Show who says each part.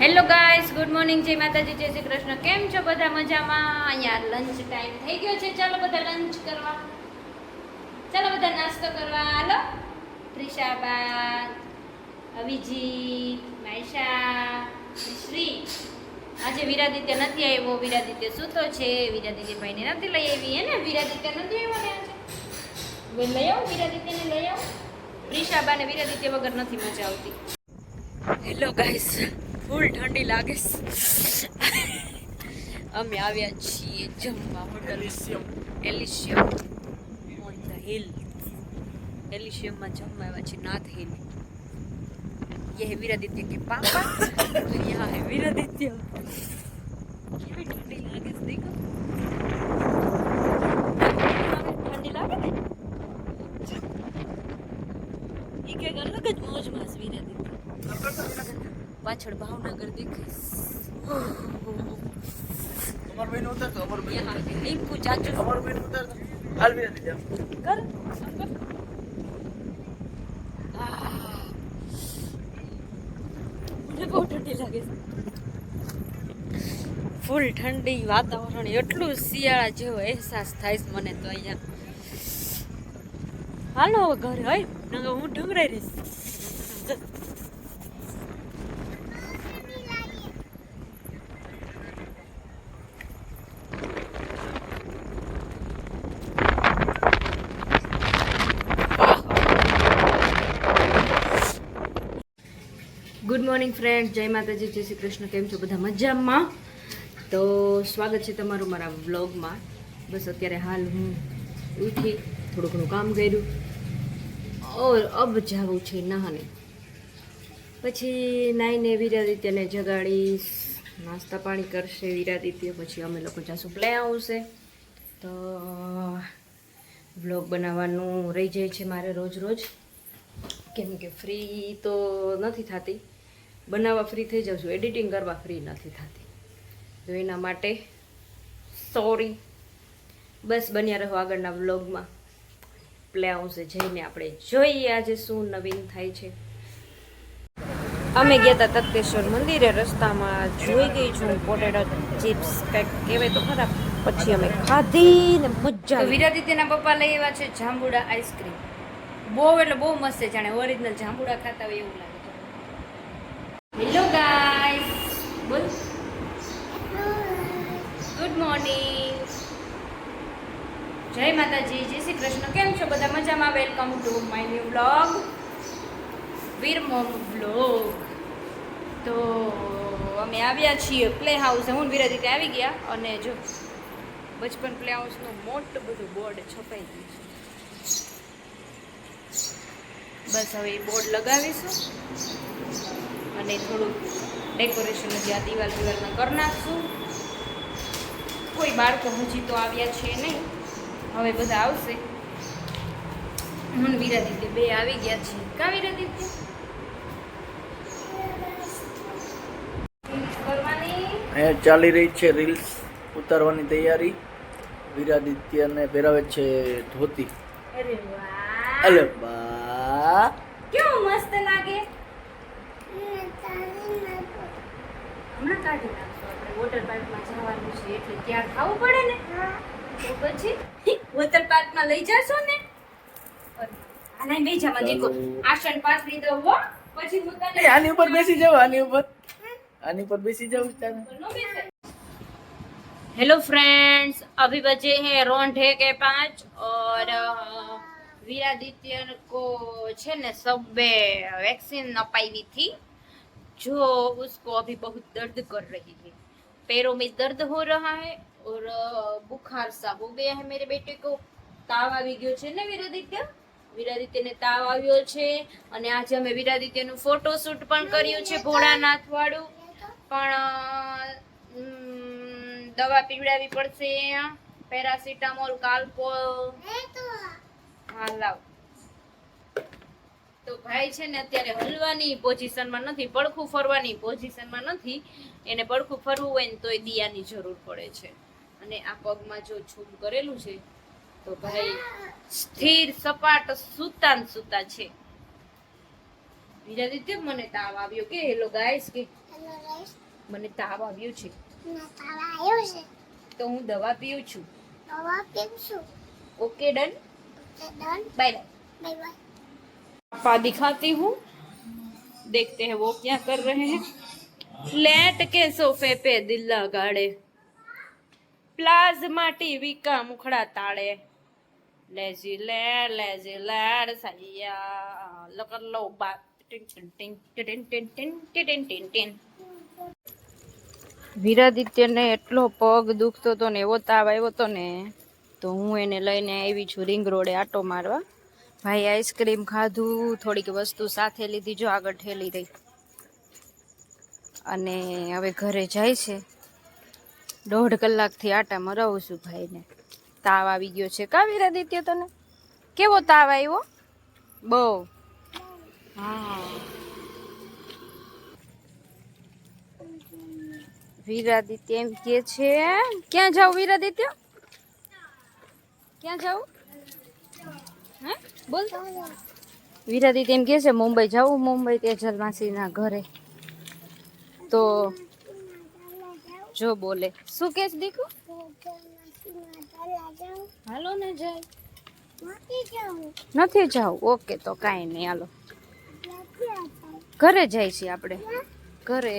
Speaker 1: Hello guys, good morning, જય માતાજી, જય શ્રી કૃષ્ણ. કેમ છો બધા? મજામાં? અહીંયા લંચ ટાઈમ થઈ ગયો છે. ચાલો બધા લંચ કરવા, ચાલો બધા નાસ્તો કરવા. હાલો ત્રિષાબા, અભિજીત, માયશા, શ્રી. આજે વિરાદિત્ય નથી આવ્યો. વિરાદિત્ય સૂતો છે. વિરાદિત્ય ભાઈને નથી લઈ આવી. હે ને વિરાદિત્ય નથી આવ્યો ને આજે. લઈ આવો વિરાદિત્યને, લઈ આવો. ત્રિષાબા ને વિરાદિત્ય વગર નથી મજા આવતી. હેલો ગાઈસ, ફૂલ ઠંડી લાગે છે. અમે આવ્યા છીએ જમવા હોટલ એલિશિયમ ઓન ધ હિલ. એલિશિયમમાં જમવા આવ્યા છીએ, નાથ હિલ. ये है वीरादित्य के पापा, तो यहाँ है वीरादित्य. કેવી ઠંડી લાગે છે, દેખો. ઠંડી લાગે ને એ કે અલગ જ મોજમાં છે વીરાદિત્ય. પાછળ ભાવનગર દેખાય.
Speaker 2: અમર બેન ઉતર તો અમર બેન
Speaker 1: લિંકુ ચાચુ
Speaker 2: અમર બેન ઉતર તો હાલ બેન જા
Speaker 1: કર. મને બહુ ઠંડી લાગે છે. ફૂલ ઠંડી વાતાવરણ, એટલું શિયાળા જેવો અહેસાસ થાય છે મને તો અહીંયા. હાલો હવે ઘરે હોય નકર હું ઢંગરાઈ રહીશ. ગુડ મોર્નિંગ ફ્રેન્ડ, જય માતાજી, જય શ્રી કૃષ્ણ. કેમ છો બધા? મજામાં? તો સ્વાગત છે તમારું મારા વ્લોગમાં. બસ અત્યારે હાલ હું ઉઠી, થોડું ઘણું કામ કર્યું ઓર અબ જાવું છે નહાને. પછી નાઈને વિરાદિત્યને જગાડીશ, નાસ્તા પાણી કરશે વિરાદિત્ય. પછી અમે લોકો જાશું પ્લે આવશે. તો વ્લોગ બનાવવાનું રહી જાય છે મારે રોજ રોજ, કેમ કે ફ્રી તો નથી થતી. બનાવવા ફ્રી થઈ જાઉં છું, એડિટિંગ કરવા ફ્રી નથી થતી. તો એના માટે સોરી. બસ બન્યા રહો આગળના વ્લોગમાં. પ્લે હાઉસે જઈને આપણે જોઈએ આજે શું નવીન થાય છે. અમે ગયા હતા તખતેશ્વર મંદિરે. રસ્તામાં જોઈ ગઈ છું પોટેટો ચિપ્સ, કંઈક કહેવાય તો ખરાબ. પછી અમે ખાધી ને મજા. વિરાદિત્યના પપ્પા લઈ આવ્યા છે જાંબુડા આઈસ્ક્રીમ. બહુ એટલે બહુ મસ્ત છે, જાણે ઓરિજિનલ જાંબુડા ખાતા હોય એવું લાગે છે. હેલો ગાઈસ, બોલ ગુડ મોર્નિંગ, જય માતાજી, જય શ્રી કૃષ્ણ. કેમ છો બધા? મજામાં? Welcome to my new vlog, Veer mom vlog. તો અમે આવ્યા છીએ પ્લે હાઉસે. હું વિરાદિત્ય આવી ગયા અને જો બચપન પ્લે હાઉસનું મોટું બધું બોર્ડ છપાઈ ગયું છે. બસ હવે એ બોર્ડ લગાવીશું અને થોડું ડેકોરેશન હજી આ દિવાલમાં કરી નાખશું. કોઈ બાળકો હજી તો આવ્યા છે નહીં, હવે બધા આવશે. હું વિરાદિત્ય બે આવી ગયા છીએ. કા વિરાદિત્ય?
Speaker 2: અહીંયા ચાલી રહી છે રીલ્સ ઉતારવાની તૈયારી. વિરાદિત્યને પહેરાવે છે ધોતી.
Speaker 1: અરે વાહ,
Speaker 2: અલે બા,
Speaker 1: કેવું મસ્ત લાગે. હમણાં કાઢી નાખશું. આપણે વોટર પાર્કમાં જવાનું છે એટલે ત્યાં ખાવું પડે ને. તો પછી વોટર પાર્કમાં લઈ જશો ને. આના બેજામાં દેખો આસન પાથરી દો હો. પછી હું તને
Speaker 2: આની ઉપર બેસી જાવ, આની ઉપર બેસી જાવ.
Speaker 1: हेलो फ्रेंड्स, अभी बजे हैं रौंढे के 5 और वीरादित्य को छे ने सबे वैक्सीन अपाई थी, जो उसको अभी बहुत दर्द कर रही है. पैरों में दर्द हो रहा है और बुखार सा हो गया है मेरे बेटे को. ताव આવી ગયો છે ને વિરાદિત્યને તાવ આવ્યો છે. અને આજે અમે વિરાદિત્યનું ફોટો શૂટ પણ કર્યું છે ભોળાનાથ વાળું. પણ દવા પીવડાવી પડશે. પેરાસિટામોલ, કાલ્પોલ. હા લાવ. તો ભાઈ છે ને અત્યારે હલવાની પોઝિશનમાં નથી, પડખું ફરવાની પોઝિશનમાં નથી. એને પડખું ફરવું હોય ને તોય દિયાની જરૂર પડે છે. અને આ પગમાં જો છૂમ કરેલું છે તો ભાઈ સ્થિર સપાટ સુતા છે. વિરાદિત્ય મને તાવ આવ્યો કે હેલો ગાઈસ કે હેલો ગાઈસ. મને તાવ આવ્યો છે
Speaker 3: ના તારા આવ્યો છે
Speaker 1: તો હું દવા પીઉં છું
Speaker 3: દવા પીશું
Speaker 1: okay done
Speaker 3: okay done
Speaker 1: bye bye
Speaker 3: bye bye
Speaker 1: पापा दिखाती हूँ देखते हैं वो क्या कर रहे हैं लेट के सोफे पे दिल लगाड़े प्लाज्मा टीवी का मुखड़ा ताड़े लेजी लेड सैया लकर लो बात टिन टिन टिन टिन टिन टिन टिन टिन टिन વિરાદિત્યને એટલો પગ દુખતો હતો ને એવો તાવ આવ્યો હતો ને તો હું એને લઈને આવી છું રિંગ રોડે આટો મારવા ભાઈ આઈસ્ક્રીમ ખાધું થોડીક વસ્તુ સાથે લીધી જો આગળ ઠેલી રહી અને હવે ઘરે જાય છે 1.5 કલાકથી આટા મરાવું છું ભાઈને તાવ આવી ગયો છે કા વિરાદિત્ય તને કેવો તાવ આવ્યો બહુ હા વિરાદિત્ય એમ કે છે ક્યાં જાવ વિરાદિત્ય ક્યાં જાવ હે બોલ વિરાદિત્ય એમ કે છે મુંબઈ જાવું મુંબઈ તેજલ માસીના ઘરે તો જો બોલે શું કે છે દીકુ હાલો ને જાય નથી જાવું ઓકે તો કાંઈ નહીં હાલો ઘરે જાય છે આપણે ઘરે